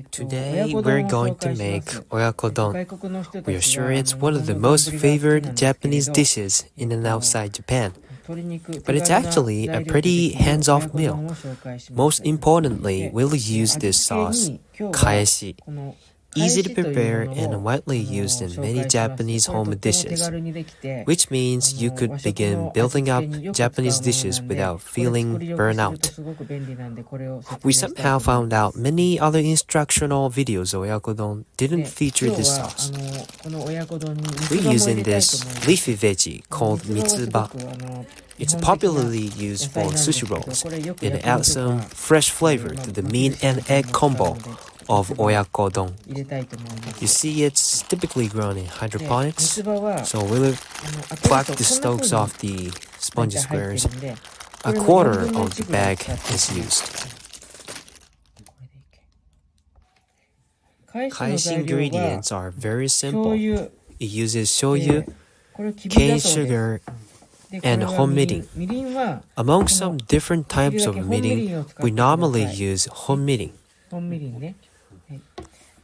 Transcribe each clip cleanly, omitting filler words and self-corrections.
Today we're going to make Oyako Don. We are sure it's one of the most favored Japanese dishes in and outside Japan. But it's actually a pretty hands-off meal. Most importantly, we'll use this sauce, Kaeshi. Easy to prepare and widely used in many Japanese home dishes, which means you could begin building up Japanese dishes without feeling burnout. We somehow found out many other instructional videos of Oyako Don didn't feature this sauce. We're using this leafy veggie called mitsuba. It's popularly used for sushi rolls and adds some fresh flavor to the meat and egg combo of Oyako Don. You see, it's typically grown in hydroponics, so we'll pluck the stalks off the spongy squares. A quarter of the bag is used. Kaeshi ingredients are very simple. It uses shoyu, cane sugar, and home mirin. Among some different types of mirin, we normally use home mirin.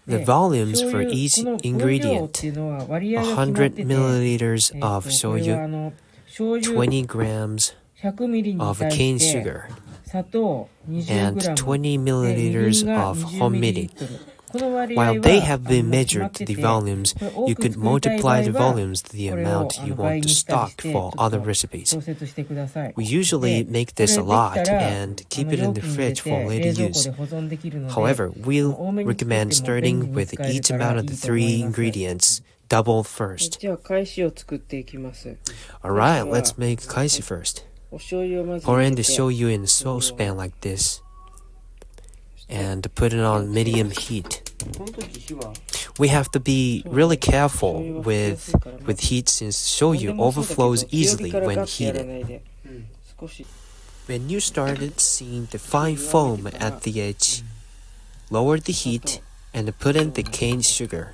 The volumes for each ingredient: 100 milliliters of shoyu, 20 grams of cane sugar, and 20 milliliters of home mirin. While they have been measured to the volumes, you could multiply the volumes to the amount you want to stock for other recipes. We usually make this a lot and keep it in the fridge for later use. However, we'll recommend starting with each amount of the 3 ingredients doubled first. Alright, let's make kaeshi first. Pour in the shoyu in a saucepan like this and put it on medium heat. We have to be really careful with heat since shoyu overflows easily when heated. When you started seeing the fine foam at the edge, lower the heat and put in the cane sugar,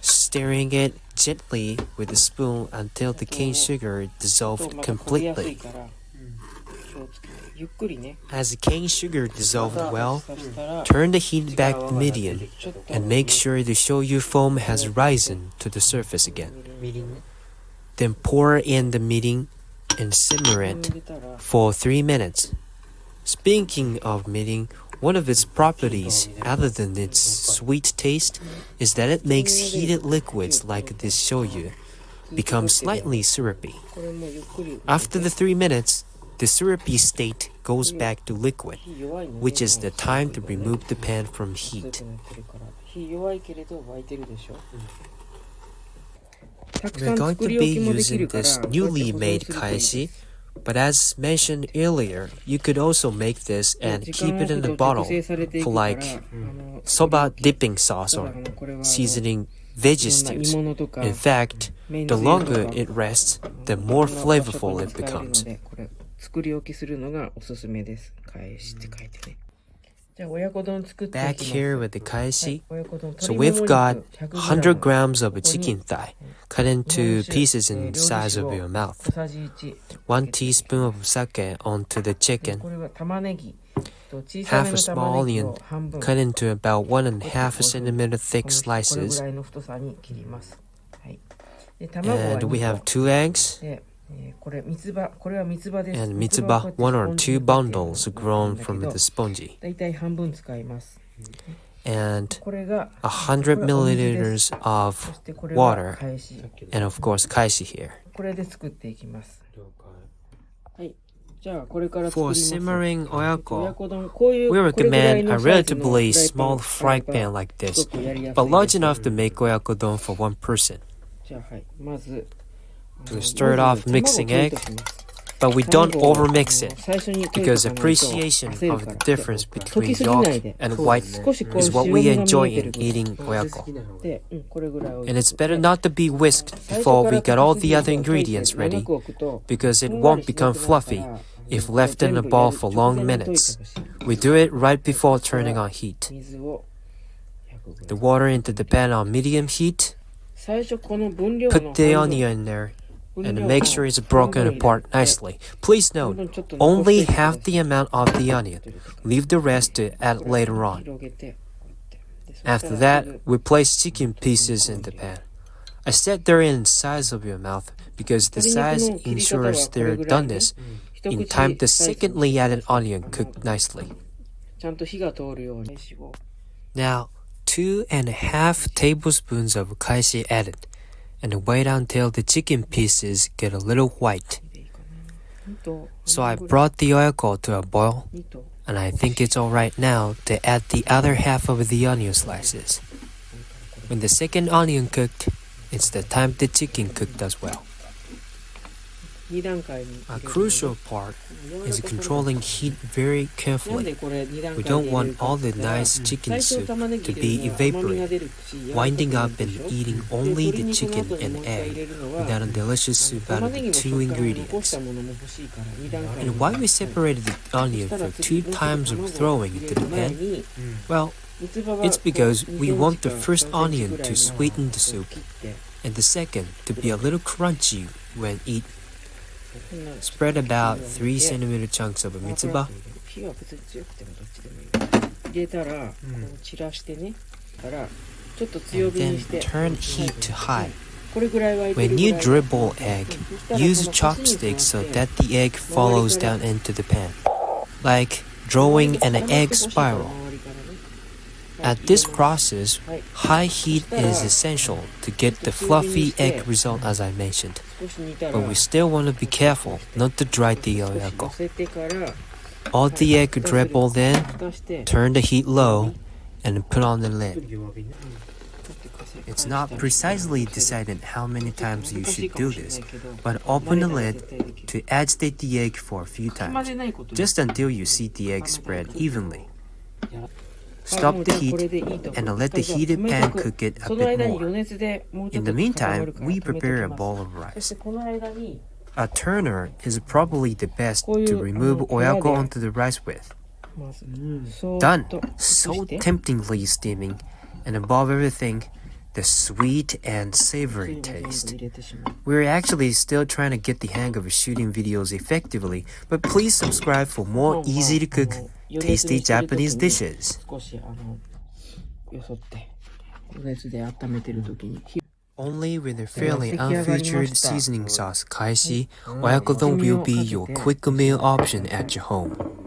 stirring it gently with a spoon until the cane sugar dissolved completely. As the cane sugar dissolved well, turn the heat back to medium and make sure the shoyu foam has risen to the surface again. Then pour in the mirin and simmer it for 3 minutes. Speaking of mirin, one of its properties, other than its sweet taste, is that it makes heated liquids like this shoyu become slightly syrupy. After the 3 minutes, the syrupy state goes back to liquid, which is the time to remove the pan from heat. We're going to be using this newly made kaeshi, but as mentioned earlier, you could also make this and keep it in the bottle for like soba dipping sauce or seasoning veggie stews. In fact, the longer it rests, the more flavorful it becomes. Back here with the kaeshi, so we've got 100 grams of chicken thigh cut into pieces in the size of your mouth, 1 teaspoon of sake onto the chicken, half a small onion cut into about 1.5 centimeter thick slices, and we have 2 eggs, and mitsuba, 1 or 2 bundles grown from the spongy, and 100 milliliters of water, and of course kaeshi here. For simmering oyako, we recommend a relatively small frying pan like this, but large enough to make oyako don for 1 person. We start off mixing egg, but we don't overmix it, because appreciation of the difference between yolk and white is what we enjoy in eating oyako. And it's better not to be whisked before we get all the other ingredients ready, because it won't become fluffy if left in a bowl for long minutes. We do it right before turning on heat. The water into the pan on medium heat, put the onion in there, and make sure it's broken apart nicely. Please note, only half the amount of the onion. Leave the rest to add later on. After that, we place chicken pieces in the pan. I said they're in size of your mouth because the size ensures their doneness in time the secondly added onion cooked nicely. Now, 2.5 tablespoons of kaeshi added, and wait until the chicken pieces get a little white. So I brought the oyako to a boil, and I think it's alright now to add the other half of the onion slices. When the second onion cooked, it's the time the chicken cooked as well. A crucial part is controlling heat very carefully. We don't want all the nice chicken soup to be evaporated, winding up and eating only the chicken and egg without a delicious soup out of the two ingredients. And why we separated the onion for 2 times of throwing into the pan? Well, it's because we want the first onion to sweeten the soup, and the second to be a little crunchy when eaten. Spread about 3 cm chunks of mitsuba. And then turn heat to high. When you dribble egg, use chopsticks so that the egg follows down into the pan, like drawing an egg spiral. At this process, high heat is essential to get the fluffy egg result as I mentioned, but we still want to be careful not to dry the oyako. All the egg dribbled in, turn the heat low, and put on the lid. It's not precisely decided how many times you should do this, but open the lid to agitate the egg for a few times, just until you see the egg spread evenly. Stop the heat and let the heated pan cook it a bit more. In the meantime, we prepare a bowl of rice. A turner is probably the best to remove oyako onto the rice with. Done! So temptingly steaming, and above everything, the sweet and savory taste. We're actually still trying to get the hang of shooting videos effectively, but please subscribe for more easy to cook, tasty Japanese dishes. Only with a fairly unfeatured seasoning sauce Kaeshi, Oyako Don will be your quick meal option at your home.